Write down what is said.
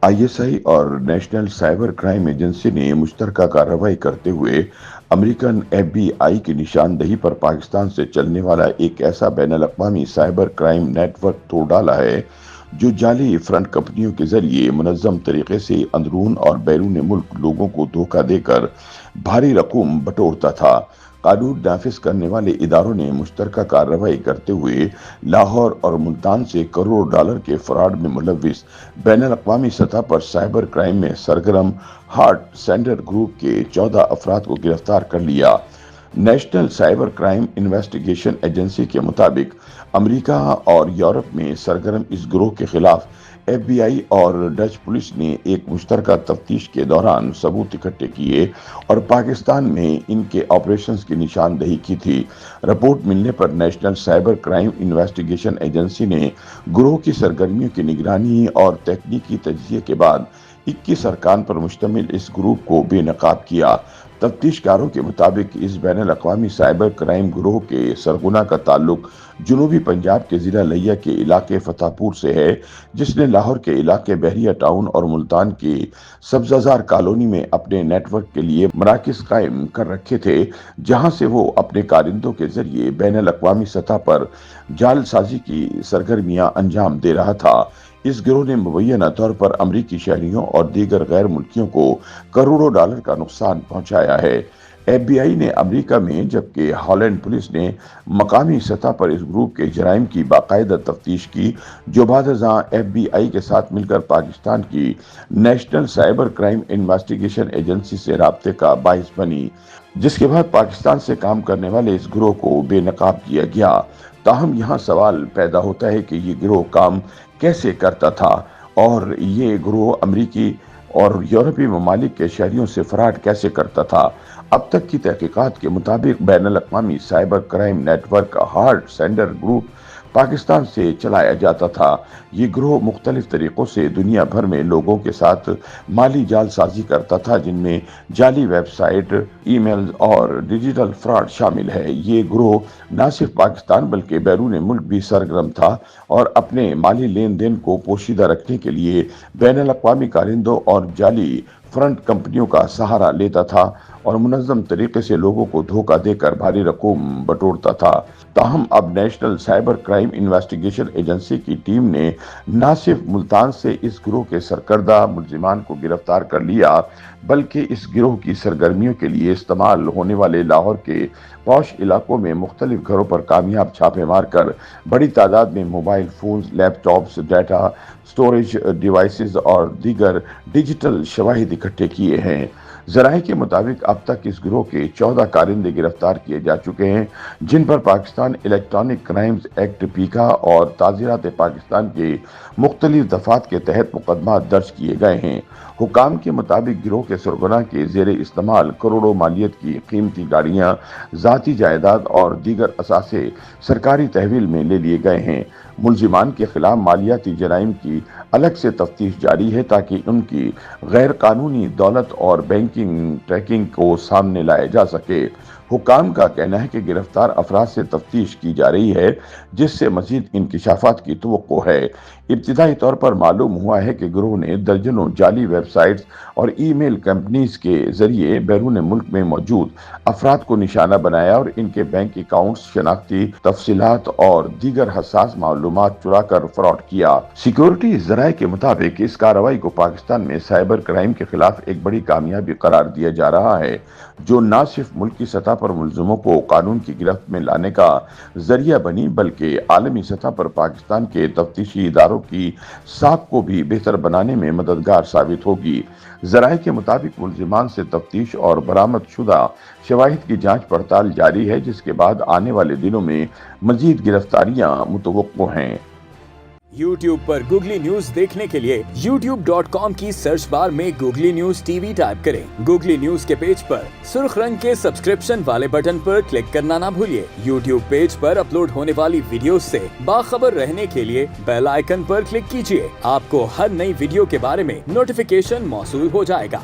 ISI اور national cyber crime agency نے مشترکہ کارروائی کرتے ہوئے امریکن FBI کی نشاندہی پر پاکستان سے چلنے والا ایک ایسا بین الاقوامی سائبر کرائم نیٹ ورک توڑ ڈالا ہے جو جعلی فرنٹ کمپنیوں کے ذریعے منظم طریقے سے اندرون اور بیرون ملک لوگوں کو دھوکہ دے کر بھاری رقوم بٹورتا تھا۔ قانون نافذ کرنے والے اداروں نے مشترکہ کارروائی کرتے ہوئے لاہور اور ملتان سے کروڑ ڈالر کے فراڈ میں ملوث بین الاقوامی سطح پر سائبر کرائم میں سرگرم ہارٹ سینڈر گروپ کے 14 افراد کو گرفتار کر لیا۔ National cyber crime investigation agency کے مطابق امریکہ اور یورپ میں سرگرم اس گروہ کے خلاف FBI اور ڈچ پولیس نے ایک مشترکہ تفتیش کے دوران ثبوت اکٹھے کیے اور پاکستان میں ان کے آپریشنز کی نشاندہی کی تھی۔ رپورٹ ملنے پر national cyber crime investigation agency نے گروہ کی سرگرمیوں کی نگرانی اور تکنیکی تجزیے کے بعد 21 ارکان پر مشتمل اس گروپ کو بے نقاب کیا۔ تفتیش کاروں کے مطابق اس بین الاقوامی سائبر کرائم گروہ کے سرغنہ کا تعلق جنوبی پنجاب کے ضلع لیا کے علاقے فتح پور سے ہے، جس نے لاہور کے علاقے بحریہ ٹاؤن اور ملتان کی سبززار کالونی میں اپنے نیٹ ورک کے لیے مراکز قائم کر رکھے تھے، جہاں سے وہ اپنے کارندوں کے ذریعے بین الاقوامی سطح پر جال سازی کی سرگرمیاں انجام دے رہا تھا۔ اس گروہ نے مبینہ طور پر امریکی شہریوں اور دیگر غیر ملکیوں کو کروڑوں ڈالر کا نقصان پہنچایا ہے۔ FBI نے امریکہ میں جبکہ ہالینڈ پولیس نے مقامی سطح پر اس گروپ کے جرائم کی باقاعدہ تفتیش کی، جو بعد ازاں FBI کے ساتھ مل کر پاکستان کی national cyber crime investigation agency سے رابطے کا باعث بنی، جس کے بعد پاکستان سے کام کرنے والے اس گروہ کو بے نقاب کیا گیا۔ تاہم یہاں سوال پیدا ہوتا ہے کہ یہ گروہ کام کیسے کرتا تھا اور یہ گروہ امریکی اور یورپی ممالک کے شہریوں سے فراڈ کیسے کرتا تھا۔ اب تک کی تحقیقات کے مطابق بین الاقوامی cyber crime network heart sender group Pakistan سے چلایا جاتا تھا۔ یہ گروہ مختلف طریقوں سے دنیا بھر میں لوگوں کے ساتھ مالی جال سازی کرتا تھا، جن میں جعلی ویب سائٹ، ای میل اور ڈیجیٹل فراڈ شامل ہے۔ یہ گروہ نہ صرف پاکستان بلکہ بیرون ملک بھی سرگرم تھا اور اپنے مالی لین دین کو پوشیدہ رکھنے کے لیے بین الاقوامی کارندوں اور جعلی فرنٹ کمپنیوں کا سہارا لیتا تھا اور منظم طریقے سے لوگوں کو دھوکہ دے کر بھاری رقوم بٹورتا تھا۔ تاہم اب national cyber crime investigation agency کی ٹیم نے نہ صرف ملتان سے اس گروہ کے سرکردہ ملزمان کو گرفتار کر لیا، بلکہ اس گروہ کی سرگرمیوں کے لیے استعمال ہونے والے لاہور کے پوش علاقوں میں مختلف گھروں پر کامیاب چھاپے مار کر بڑی تعداد میں موبائل فونز، لیپ ٹاپس، ڈیٹا سٹوریج ڈیوائسز اور دیگر ڈیجیٹل شواہد اکٹھے کیے ہیں۔ ذرائع کے مطابق اب تک اس گروہ کے 14 کارندے گرفتار کیے جا چکے ہیں، جن پر Pakistan electronic crimes act PECA اور تعزیرات پاکستان کے مختلف دفعات کے تحت مقدمات درج کیے گئے ہیں۔ حکام کے مطابق گروہ کے سرغنہ کے زیر استعمال کروڑوں مالیت کی قیمتی گاڑیاں، ذاتی جائیداد اور دیگر اثاثے سرکاری تحویل میں لے لیے گئے ہیں۔ ملزمان کے خلاف مالیاتی جرائم کی الگ سے تفتیش جاری ہے تاکہ ان کی غیر قانونی دولت اور بینکنگ ٹریکنگ کو سامنے لایا جا سکے۔ حکام کا کہنا ہے کہ گرفتار افراد سے تفتیش کی جا رہی ہے، جس سے مزید انکشافات کی توقع ہے۔ ابتدائی طور پر معلوم ہوا ہے کہ گروہ نے درجنوں جعلی ویب سائٹس اور ای میل کمپنیز کے ذریعے بیرون ملک میں موجود افراد کو نشانہ بنایا اور ان کے بینک اکاؤنٹس، شناختی تفصیلات اور دیگر حساس معلومات چرا کر فراڈ کیا۔ سیکیورٹی ذرائع کے مطابق اس کارروائی کو پاکستان میں سائبر کرائم کے خلاف ایک بڑی کامیابی قرار دیا جا رہا ہے، جو نہ صرف ملکی سطح پر ملزموں کو قانون کی گرفت میں لانے کا ذریعہ بنی بلکہ عالمی سطح پر پاکستان کے تفتیشی اداروں کی ساکھ کو بھی بہتر بنانے میں مددگار ثابت ہوگی۔ ذرائع کے مطابق ملزمان سے تفتیش اور برآمد شدہ شواہد کی جانچ پڑتال جاری ہے، جس کے بعد آنے والے دنوں میں مزید گرفتاریاں متوقع ہیں۔ یوٹیوب پر گوگلی نیوز دیکھنے کے لیے youtube.com کی سرچ بار میں googly news T V type کریں۔ گوگلی نیوز کے پیج پر سرخ رنگ کے سبسکرپشن والے بٹن پر کلک کرنا نہ بھولیے۔ یوٹیوب پیج پر اپلوڈ ہونے والی ویڈیوز سے باخبر رہنے کے لیے بیل آئیکن پر کلک کیجیے۔ آپ کو ہر نئی ویڈیو کے بارے میں نوٹیفیکیشن موصول ہو جائے گا۔